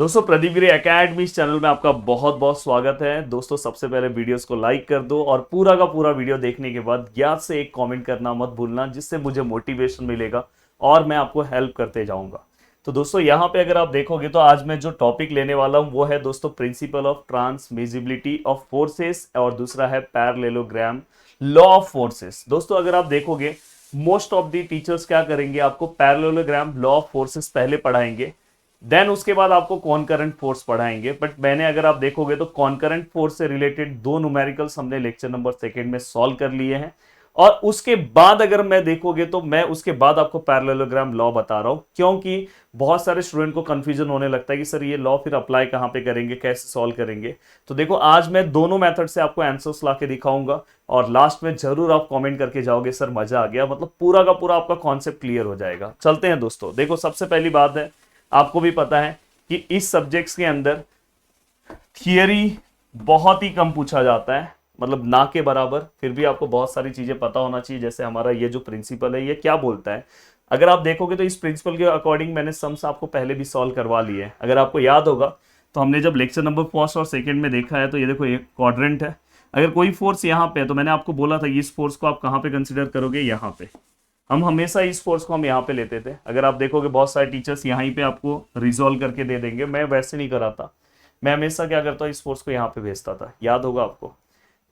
दोस्तों प्रदीप गिरी एकेडमी इस चैनल में आपका बहुत बहुत स्वागत है। दोस्तों सबसे पहले वीडियोस को लाइक कर दो और पूरा का पूरा वीडियो देखने के बाद याद से एक कमेंट करना मत भूलना, जिससे मुझे मोटिवेशन मिलेगा और मैं आपको हेल्प करते जाऊंगा। तो दोस्तों यहाँ पे अगर आप देखोगे तो आज मैं जो टॉपिक लेने वाला हूँ वो है दोस्तों प्रिंसिपल ऑफ ट्रांसमिजिबिलिटी ऑफ फोर्सेस और दूसरा है पैरेललोग्राम लॉ ऑफ फोर्सेस। दोस्तों अगर आप देखोगे मोस्ट ऑफ द टीचर्स क्या करेंगे, आपको पैरेललोग्राम लॉ ऑफ फोर्सेस पहले पढ़ाएंगे, देन उसके बाद आपको कॉनकरेंट फोर्स पढ़ाएंगे। बट मैंने अगर आप देखोगे तो कॉनकरेंट फोर्स से रिलेटेड दो न्यूमेरिकल्स हमने लेक्चर नंबर सेकंड में सॉल्व कर लिए हैं, और उसके बाद अगर मैं देखोगे तो मैं उसके बाद आपको पैरेललोग्राम लॉ बता रहा हूं, क्योंकि बहुत सारे स्टूडेंट को कंफ्यूजन होने लगता है कि सर ये लॉ फिर अप्लाई कहां पे करेंगे, कैसे सॉल्व करेंगे। तो देखो आज मैं दोनों मेथड से आपको आंसर्स ला के दिखाऊंगा और लास्ट में जरूर आप कमेंट करके जाओगे सर मजा आ गया, मतलब पूरा का पूरा आपका कॉन्सेप्ट क्लियर हो जाएगा। चलते हैं दोस्तों। देखो सबसे पहली बात है, आपको भी पता है कि इस सब्जेक्ट्स के अंदर थियरी बहुत ही कम पूछा जाता है, मतलब ना के बराबर। फिर भी आपको बहुत सारी चीजें पता होना चाहिए, जैसे हमारा ये जो प्रिंसिपल है ये क्या बोलता है। अगर आप देखोगे तो इस प्रिंसिपल के अकॉर्डिंग मैंने सम्स आपको पहले भी सॉल्व करवा लिए हैं। अगर आपको याद होगा तो हमने जब लेक्चर नंबर फर्स्ट और सेकंड में देखा है, तो ये देखो एक क्वाड्रेंट है। अगर कोई फोर्स यहाँ पे है तो मैंने आपको बोला था कि इस फोर्स को आप कहाँ पे कंसिडर करोगे, यहाँ पे। हम हमेशा इस फोर्स को हम यहाँ पे लेते थे। अगर आप देखोगे बहुत सारे टीचर्स यहाँ पे आपको रिजॉल्व करके दे देंगे, मैं वैसे नहीं कराता। मैं हमेशा क्या करता हूँ, इस फोर्स को यहाँ पे भेजता था, याद होगा आपको।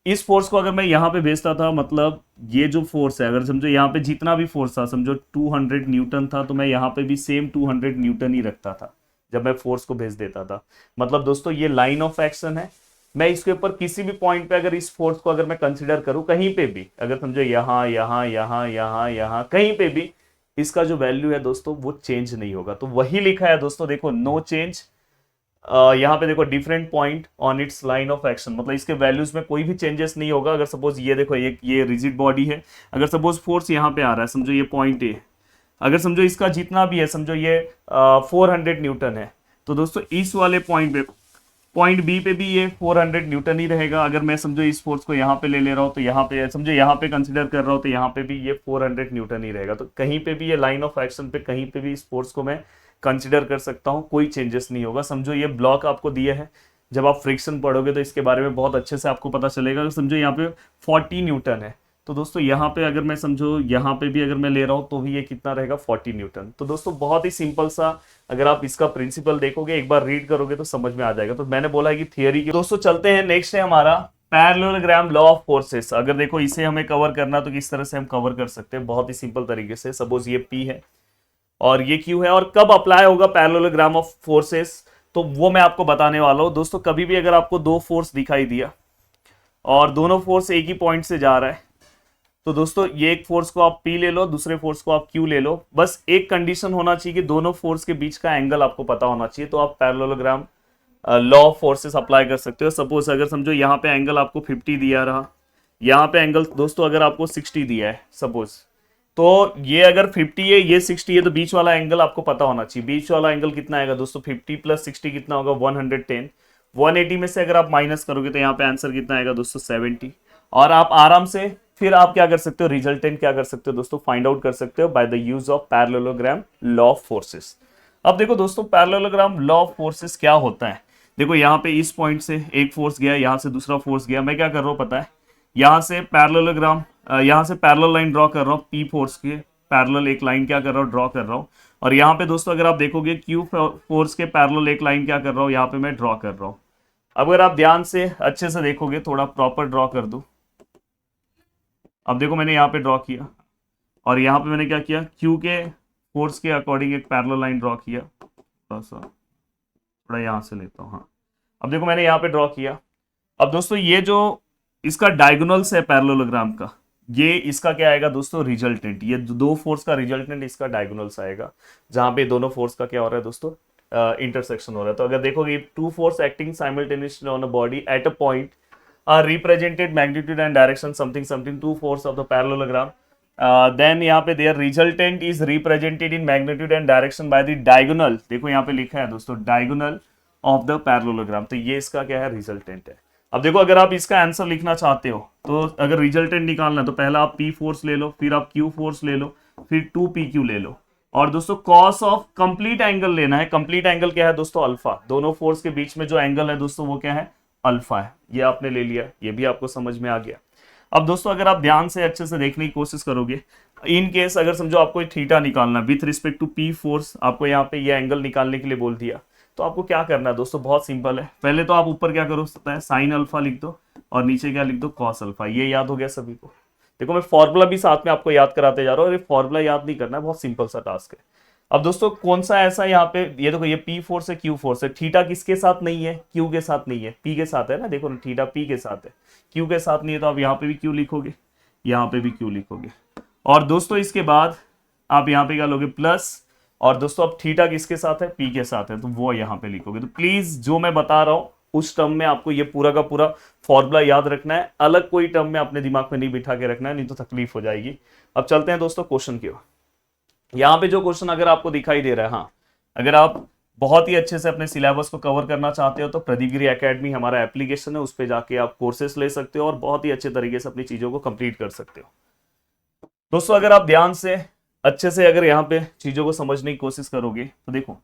इस फोर्स को अगर मैं यहाँ पे भेजता था, मतलब ये जो फोर्स है, अगर समझो यहाँ पे जितना भी फोर्स था, समझो 200 न्यूटन था, तो मैं यहाँ पे भी सेम 200 न्यूटन ही रखता था जब मैं फोर्स को भेज देता था। मतलब दोस्तों ये लाइन ऑफ एक्शन है। मैं इसके ऊपर किसी भी पॉइंट पे अगर इस फोर्स को अगर मैं कंसिडर करूं, कहीं पे भी, अगर समझो यहाँ यहाँ यहाँ यहाँ यहाँ कहीं पे भी, इसका जो वैल्यू है दोस्तों वो चेंज नहीं होगा। तो वही लिखा है दोस्तों, देखो नो चेंज। यहाँ पे देखो different point on it's line of action, मतलब इसके वैल्यूज में कोई भी चेंजेस नहीं होगा। अगर सपोज ये देखो एक ये रिजिड बॉडी है, अगर सपोज फोर्स यहाँ पे आ रहा है, समझो ये पॉइंट ए, अगर समझो इसका जितना भी है, समझो ये 400 न्यूटन है, तो दोस्तों इस वाले पॉइंट पे, पॉइंट बी पे भी ये 400 न्यूटन ही रहेगा। अगर मैं समझो इस फोर्स को यहाँ पे ले ले रहा हूँ, तो यहाँ पे समझो यहाँ पे कंसिडर कर रहा हूँ, तो यहाँ पे भी ये 400 न्यूटन ही रहेगा। तो कहीं पे भी ये लाइन ऑफ एक्शन पे कहीं पे भी इस फोर्स को मैं कंसिडर कर सकता हूँ, कोई चेंजेस नहीं होगा। समझो ये ब्लॉक आपको दिया है, जब आप फ्रिक्शन पढ़ोगे तो इसके बारे में बहुत अच्छे से आपको पता चलेगा। समझो यहाँ पे 40 न्यूटन है, तो दोस्तों यहाँ पे अगर मैं समझो यहाँ पे भी अगर मैं ले रहा हूँ तो भी ये कितना रहेगा, 40 न्यूटन। तो दोस्तों बहुत ही सिंपल सा, अगर आप इसका प्रिंसिपल देखोगे, एक बार रीड करोगे तो समझ में आ जाएगा। तो मैंने बोला है कि थियरी की। दोस्तों चलते हैं, नेक्स्ट है हमारा पैरेललोग्राम लॉ ऑफ फोर्सेस। अगर देखो इसे हमें कवर करना तो किस तरह से हम कवर कर सकते हैं, बहुत ही सिंपल तरीके से। सपोज ये P है और ये Q है, और कब अप्लाई होगा पैरेललोग्राम ऑफ फोर्सेस, तो वो मैं आपको बताने वाला हूं। दोस्तों कभी भी अगर आपको दो फोर्स दिखाई दिया और दोनों फोर्स एक ही पॉइंट से जा रहा है, तो दोस्तों ये एक फोर्स को आप P ले लो, दूसरे फोर्स को आप Q ले लो। बस एक कंडीशन होना चाहिए कि दोनों फोर्स के बीच का एंगल आपको पता होना चाहिए, तो आप parallelogram law of forces apply कर सकते हो। सपोज अगर समझो यहाँ पे एंगल आपको 50 दिया रहा, यहाँ पे एंगल दोस्तों अगर आपको 60 दिया है सपोज, तो ये अगर 50 है, ये 60 है, तो बीच वाला एंगल आपको पता होना चाहिए। बीच वाला एंगल कितना आएगा दोस्तों, 50 प्लस 60 कितना होगा, 110। 180 में से अगर आप माइनस करोगे तो यहाँ पे आंसर कितना आएगा दोस्तों, 70। और आप आराम से फिर आप क्या कर सकते हो, रिजल्टेंट क्या कर सकते हो दोस्तों, फाइंड आउट कर सकते हो by the use of parallelogram law of forces. अब देखो दोस्तों पैरेललोग्राम लॉ ऑफ फोर्सेस क्या होता है। देखो यहाँ पे इस पॉइंट से एक फोर्स गया, यहाँ से दूसरा फोर्स गया, मैं क्या कर रहा हूँ पता है, यहाँ से पैरेललोग्राम, यहाँ से पैरेलल लाइन ड्रॉ कर रहा हूँ, P फोर्स के पैरेलल एक लाइन क्या कर रहा हूँ, ड्रॉ कर रहा हूँ। और यहाँ पे दोस्तों अगर आप देखोगे Q फोर्स के पैरेलल एक लाइन क्या कर रहा हूँ, यहाँ पे मैं ड्रॉ कर रहा हूँ। अब अगर आप ध्यान से अच्छे से देखोगे, थोड़ा प्रॉपर ड्रॉ कर दो। अब देखो मैंने यहाँ पे ड्रॉ किया और यहाँ पे मैंने क्या किया, Q के फोर्स के अकॉर्डिंग एक पैरेलल लाइन ड्रॉ किया। थोड़ा यहाँ से लेता हूँ, हाँ। अब देखो मैंने यहाँ पे ड्रॉ किया। अब दोस्तों ये जो इसका डायगोनल्स है पैरेललोग्राम का, ये इसका क्या आएगा दोस्तों, रिजल्टेंट। ये दो फोर्स का रिजल्टेंट इसका डायगोनल्स आएगा, जहां पे दोनों फोर्स का क्या हो रहा है दोस्तों, इंटरसेक्शन हो रहा है। तो अगर देखोगे two force acting simultaneously on a body at a point are represented magnitude and direction something something, two force of the parallelogram, then यहाँ पे there resultant is represented in magnitude and direction by the diagonal. देखो यहाँ पे लिखा है दोस्तों diagonal of the parallelogram, तो ये इसका क्या है, रिजल्टेंट है। अब देखो अगर आप इसका आंसर लिखना चाहते हो, तो अगर रिजल्टेंट निकालना है तो पहला आप P फोर्स ले लो, फिर आप Q फोर्स ले लो, फिर 2PQ ले लो। और दोस्तों कॉस ऑफ कंप्लीट एंगल लेना है। कंप्लीट एंगल क्या है दोस्तों? अल्फा। दोनों फोर्स के बीच में जो एंगल है दोस्तों वो क्या है? अल्फा है। ये आपने ले लिया, ये भी आपको समझ में आ गया। अब दोस्तों अगर आप ध्यान से अच्छे से देखने की कोशिश करोगे, इन केस अगर समझो आपको थीटा निकालना with respect to P force, आपको यहाँ पे ये एंगल निकालने के लिए बोल दिया, तो आपको क्या करना है दोस्तों? बहुत सिंपल है। पहले तो आप ऊपर क्या करो सकता है, साइन अल्फा लिख दो और नीचे क्या लिख दो? Cos alpha. ये याद हो गया सभी को? देखो मैं फॉर्मूला भी साथ में आपको याद कराते जा रहा हूँ, और ये फॉर्मूला याद नहीं करना है, बहुत सिंपल सा टास्क है। अब दोस्तों कौन सा ऐसा यहाँ पे, ये देखो ये पी फोर्स है, क्यू फोर्स है। थीटा किसके साथ नहीं है? क्यू के साथ नहीं है, पी के साथ है ना। देखो थीटा पी के साथ है, क्यू के साथ नहीं है, तो आप यहाँ पे भी क्यू लिखोगे, यहाँ पे भी क्यू लिखोगे। और दोस्तों इसके बाद आप यहाँ पे क्या लोगे? प्लस। और दोस्तों अब थीटा किसके साथ है? पी के साथ है, तो वो यहाँ पे लिखोगे। तो प्लीज जो मैं बता रहा हूँ उस टर्म में आपको ये पूरा का पूरा फॉर्मूला याद रखना है, अलग कोई टर्म में अपने दिमाग में नहीं बिठा के रखना है, नहीं तो तकलीफ हो जाएगी। अब चलते हैं दोस्तों क्वेश्चन की ओर। यहाँ पे जो क्वेश्चन अगर आपको दिखाई दे रहा है, हाँ, अगर आप बहुत ही अच्छे से अपने सिलेबस को कवर करना चाहते हो तो प्रदीप गिरी एकेडमी हमारा एप्लीकेशन है, उस पर जाके आप कोर्सेस ले सकते हो और बहुत ही अच्छे तरीके से अपनी चीजों को कंप्लीट कर सकते हो। दोस्तों अगर आप ध्यान से अच्छे से अगर यहाँ पे चीजों को समझने की कोशिश करोगे तो देखो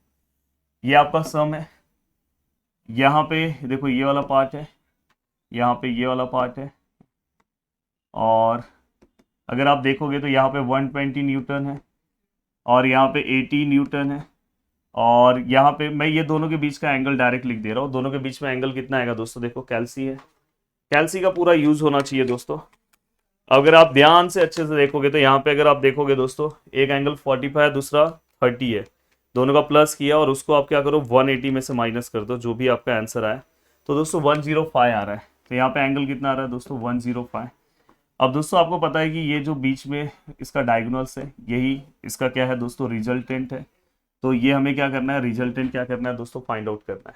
ये आपका सम है, यहाँ पे देखो ये वाला पार्ट है, यहाँ पे ये वाला पार्ट है, और अगर आप देखोगे तो यहाँ पे 120 न्यूटन है और यहाँ पे 80 न्यूटन है, और यहाँ पे मैं ये दोनों के बीच का एंगल डायरेक्ट लिख दे रहा हूँ। दोनों के बीच में एंगल कितना आएगा दोस्तों? देखो कैल्सी है, कैल्सी का पूरा यूज होना चाहिए दोस्तों। अगर आप ध्यान से अच्छे से देखोगे तो यहाँ पे अगर आप देखोगे दोस्तों, एक एंगल 45 है, दूसरा 30 है, दोनों का प्लस किया और उसको आप क्या करो 180 में से माइनस कर दो, जो भी आपका आंसर आए। तो दोस्तों 105 आ रहा है। तो यहाँ पे एंगल कितना आ रहा है दोस्तों? 105। अब दोस्तों आपको पता है कि ये जो बीच में इसका डायगोनल्स है, यही इसका क्या है दोस्तों? रिजल्टेंट है। तो ये हमें क्या करना है? रिजल्टेंट क्या करना है दोस्तों? फाइंड आउट करना है।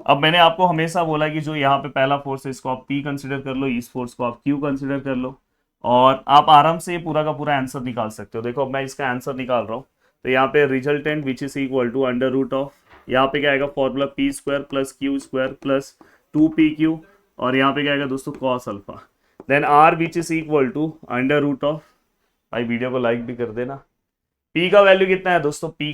अब मैंने आपको हमेशा बोला कि जो यहाँ पे पहला फोर्स है इसको आप P कंसिडर कर लो, इस फोर्स को आप Q कंसिडर कर लो, और आप आराम से पूरा का पूरा आंसर निकाल सकते हो। देखो अब मैं इसका आंसर निकाल रहा हूँ, तो यहाँ पे resultant which is equal to under root of, यहाँ पे क्या आएगा? Formula P square plus Q square plus 2PQ, और यहाँ पे क्या आएगा दोस्तों? Cos alpha. Then R which is equal to under root of, भाई वीडियो को लाइक भी कर देना। पी का वैल्यू कितना है दोस्तों? पी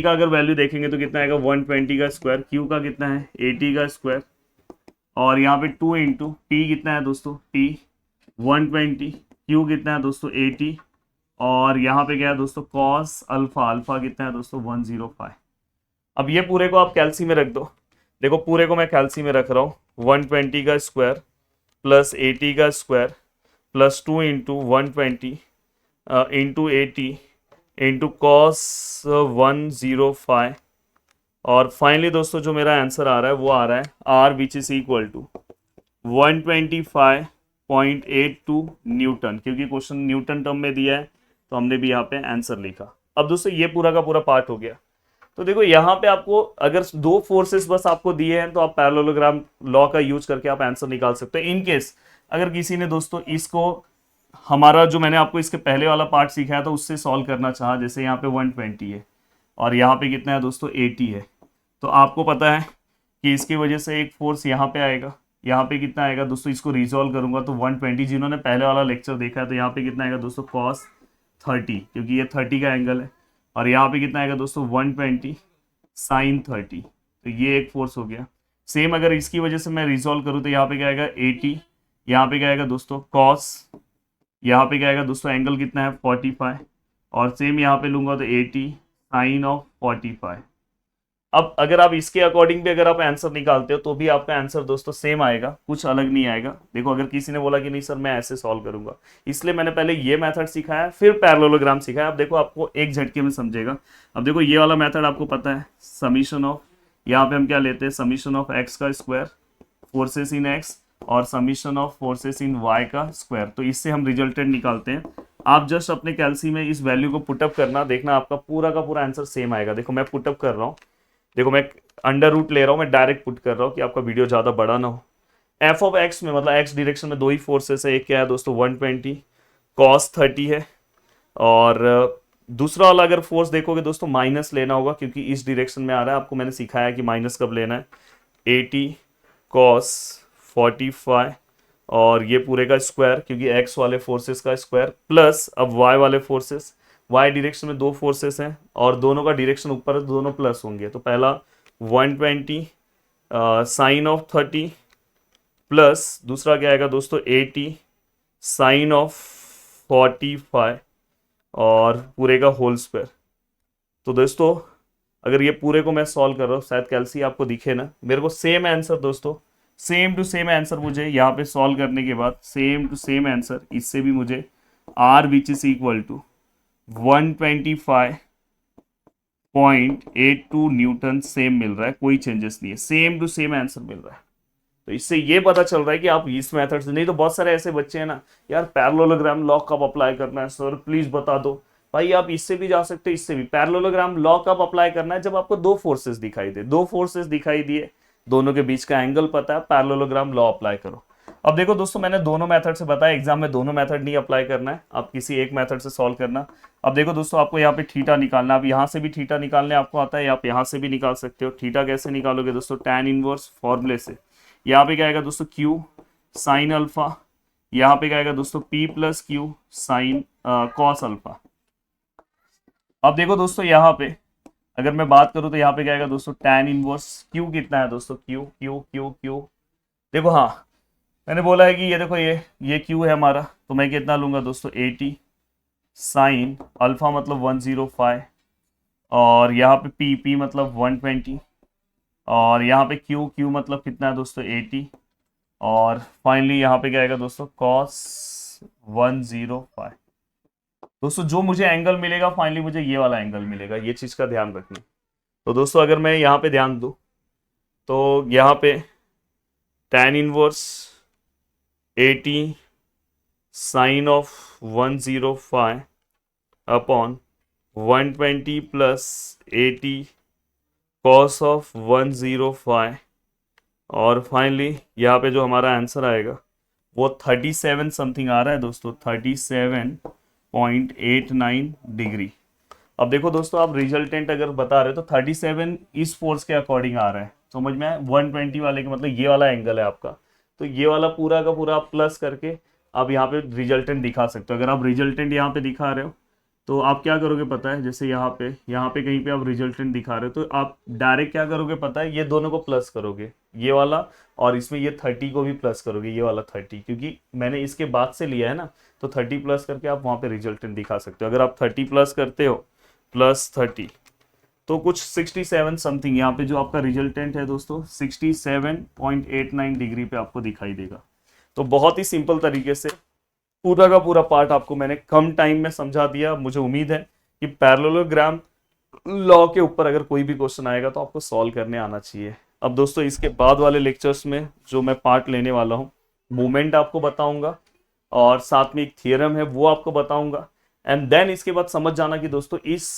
का अगर वैल्यू देखेंगे तो कितना आएगा? 120 का स्क्वायर। क्यू का कितना है? 80 का स्क्वायर, और यहाँ पे 2 इंटू पी कितना है दोस्तों? पी 120, क्यू कितना है दोस्तों? 80, और यहाँ पे क्या है दोस्तों? कॉस अल्फा, अल्फा कितना है दोस्तों? 105। अब ये पूरे को आप कैल्सी में रख दो। देखो पूरे को मैं कैल्सी में रख रहा हूँ, 120 का स्क्वायर प्लस 80 का square plus 2 into 120 into 80 into cos 105, और फाइनली दोस्तों जो मेरा आंसर आ रहा है वो आ रहा है R which is equal to 125.82 newton, क्योंकि क्वेश्चन न्यूटन टर्म में दिया है तो हमने भी यहाँ पे आंसर लिखा। अब दोस्तों ये पूरा का पूरा पार्ट हो गया। तो देखो यहाँ पे आपको अगर दो फोर्सेस बस आपको दिए हैं तो आप पैरेललोग्राम लॉ का यूज करके आप आंसर निकाल सकते हो। इन केस अगर किसी ने दोस्तों इसको हमारा जो मैंने आपको इसके पहले वाला पार्ट सिखाया था उससे सॉल्व करना चाहा, जैसे यहाँ पे 120 है और यहाँ पे कितना है दोस्तों? 80 है, तो आपको पता है कि इसकी वजह से एक फोर्स यहाँ पे आएगा, यहाँ पे कितना आएगा दोस्तों? इसको रिजॉल्व करूंगा तो 120, जिन्होंने पहले वाला लेक्चर देखा है तो यहाँ पे कितना आएगा दोस्तों? कॉस 30, क्योंकि ये 30 का एंगल है, और यहाँ पे कितना आएगा दोस्तों? 120 साइन 30। तो ये एक फोर्स हो गया। सेम अगर इसकी वजह से मैं रिजॉल्व करूँ तो यहाँ पे क्या आएगा? 80, यहाँ पे क्या आएगा दोस्तों? कॉस, यहाँ पे क्या आएगा दोस्तों? एंगल कितना है? 45, और सेम यहाँ पे लूंगा तो 80 साइन ऑफ 45। अब अगर आप इसके अकॉर्डिंग भी अगर आप आंसर निकालते हो तो भी आपका आंसर दोस्तों सेम आएगा, कुछ अलग नहीं आएगा। देखो अगर किसी ने बोला कि नहीं सर मैं ऐसे सॉल्व करूंगा, इसलिए मैंने पहले ये मेथड सिखाया फिर पैरेललोग्राम सिखाया। अब देखो आपको एक झटके में समझेगा। अब देखो ये वाला मेथड आपको पता है, समीशन ऑफ, यहाँ पे हम क्या लेते हैं? समीशन ऑफ एक्स का स्क्वायर, फोर्सेस इन एक्स, और summation of forces in Y का स्क्वायर। तो इससे हम रिजल्टेंट निकालते हैं। आप जस्ट अपने कैल्सी में इस वैल्यू को पुटअप करना, देखना आपका पूरा का पूरा आंसर सेम आएगा। देखो मैं पुटअप कर रहा हूँ, देखो मैं अंडर रूट ले रहा हूँ, मैं डायरेक्ट पुट कर रहा हूँ कि आपका वीडियो ज़्यादा बड़ा ना हो। एफ ऑफ एक्स में मतलब एक्स डायरेक्शन में दो ही फोर्सेस है, एक क्या है दोस्तों? 120 कॉस 30 है, और दूसरा वाला अगर फोर्स देखोगे दोस्तों माइनस लेना होगा, क्योंकि इस डायरेक्शन में आ रहा है। आपको मैंने सिखाया कि माइनस कब लेना है। 80 कॉस 45, और ये पूरे का स्क्वायर क्योंकि एक्स वाले फोर्सेस का स्क्वायर, प्लस अब वाई वाले फोर्सेस, वाई डायरेक्शन में दो फोर्सेस हैं और दोनों का डायरेक्शन ऊपर है, दोनों प्लस होंगे। तो पहला 120 साइन ऑफ 30 प्लस दूसरा क्या आएगा दोस्तों 80 साइन ऑफ 45 और पूरे का होल स्क्वायर। तो दोस्तों अगर ये पूरे को मैं सॉल्व कर रहा हूँ, शायद कैलसी आपको दिखे ना, मेरे को सेम आंसर दोस्तों, सेम टू सेम आंसर मुझे यहाँ पे सॉल्व करने के बाद सेम टू सेम आंसर इससे भी मुझे are which is equal to 125.82 Newton same मिल रहा है, कोई चेंजेस नहीं है, सेम टू सेम आंसर मिल रहा है। तो इससे ये पता चल रहा है कि आप इस मेथड से, नहीं तो बहुत सारे ऐसे बच्चे हैं ना यार पैरेललोग्राम लॉ कब अप्लाई करना है सर प्लीज बता दो। भाई आप इससे भी जा सकते हो, इससे भी। पैरेललोग्राम लॉ कब अप्लाई करना है, जब आपको दो फोर्सेस दिखाई दे, दो फोर्सेस दिखाई दिए, दोनों के बीच का एंगल पता है, पैरेललोग्राम लॉ अप्लाई करो। अब देखो दोस्तों मैंने दोनों मेथड से बताया, एग्जाम में दोनों मेथड नहीं अप्लाई करना है, आप किसी एक मेथड से सॉल्व करना। अब देखो दोस्तों आपको यहाँ पे थीटा निकालना है, आप यहाँ से भी थीटा निकालने आपको आता है, आप यहाँ से भी निकाल सकते हो। थीटा कैसे निकालोगे दोस्तों, tan इनवर्स फॉर्मूले से। यहाँ पे क्या आएगा दोस्तों Q साइन अल्फा, यहाँ पे क्या आएगा दोस्तों P plus Q sine cos alpha. अब देखो दोस्तों यहाँ पे अगर मैं बात करूँ तो यहाँ पे क्या आएगा दोस्तों tan इनवर्स Q कितना है दोस्तों, Q Q Q Q देखो, हाँ मैंने बोला है कि ये देखो ये Q है हमारा, तो मैं कितना लूंगा दोस्तों 80 साइन अल्फा मतलब 105 और यहाँ पे P मतलब 120 और यहाँ पे Q मतलब कितना है दोस्तों 80 और फाइनली यहाँ पे क्या आएगा दोस्तों cos 105। दोस्तों जो मुझे एंगल मिलेगा फाइनली मुझे ये वाला एंगल मिलेगा, ये चीज़ का ध्यान रखना। तो दोस्तों अगर मैं यहाँ पे ध्यान दूँ तो यहाँ पे tan inverse 80 sine of 105 upon 120 plus 80 cos of 105 और फाइनली यहाँ पे जो हमारा आंसर आएगा वो 37 समथिंग आ रहा है दोस्तों, 37.89 डिग्री। अब देखो दोस्तों आप रिजल्टेंट अगर बता रहे हो तो 37 इस फोर्स के अकॉर्डिंग आ रहा है, समझ में आया। 120 वाले के मतलब ये वाला एंगल है आपका, तो ये वाला पूरा का पूरा आप प्लस करके आप यहाँ पे रिजल्टेंट दिखा सकते हो। अगर आप रिजल्टेंट यहाँ पे दिखा रहे हो तो आप क्या करोगे पता है, जैसे यहाँ पे कहीं पे आप रिजल्टेंट दिखा रहे हो तो आप डायरेक्ट क्या करोगे पता है, ये दोनों को प्लस करोगे, ये वाला और इसमें ये 30 को भी प्लस करोगे, ये वाला 30, क्योंकि मैंने इसके बाद से लिया है ना, तो 30 प्लस करके आप वहाँ पे रिजल्टेंट दिखा सकते हो। अगर आप 30 प्लस करते हो प्लस 30 तो कुछ 67 समथिंग यहाँ पे जो आपका रिजल्टेंट है दोस्तों 67.89 डिग्री पे आपको दिखाई देगा। तो बहुत ही सिंपल तरीके से पूरा का पूरा पार्ट आपको मैंने कम टाइम में समझा दिया। मुझे उम्मीद है कि पैरेललोग्राम लॉ के ऊपर अगर कोई भी क्वेश्चन आएगा तो आपको सॉल्व करने आना चाहिए। अब दोस्तों इसके बाद वाले लेक्चर्स में जो मैं पार्ट लेने वाला हूँ, मूवमेंट आपको बताऊंगा और साथ में एक थियरम है वो आपको बताऊंगा। एंड देन इसके बाद समझ जाना कि दोस्तों इस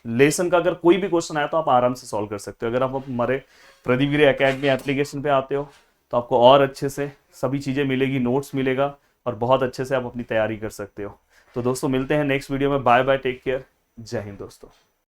लेसन का अगर कोई भी क्वेश्चन आया तो आप आराम से सॉल्व कर सकते हो। अगर आप हमारे प्रदीप गिरी एकेडमी एप्लीकेशन पे आते हो तो आपको और अच्छे से सभी चीज़ें मिलेगी, नोट्स मिलेगा और बहुत अच्छे से आप अपनी तैयारी कर सकते हो। तो दोस्तों मिलते हैं नेक्स्ट वीडियो में, बाय बाय, टेक केयर, जय हिंद दोस्तों।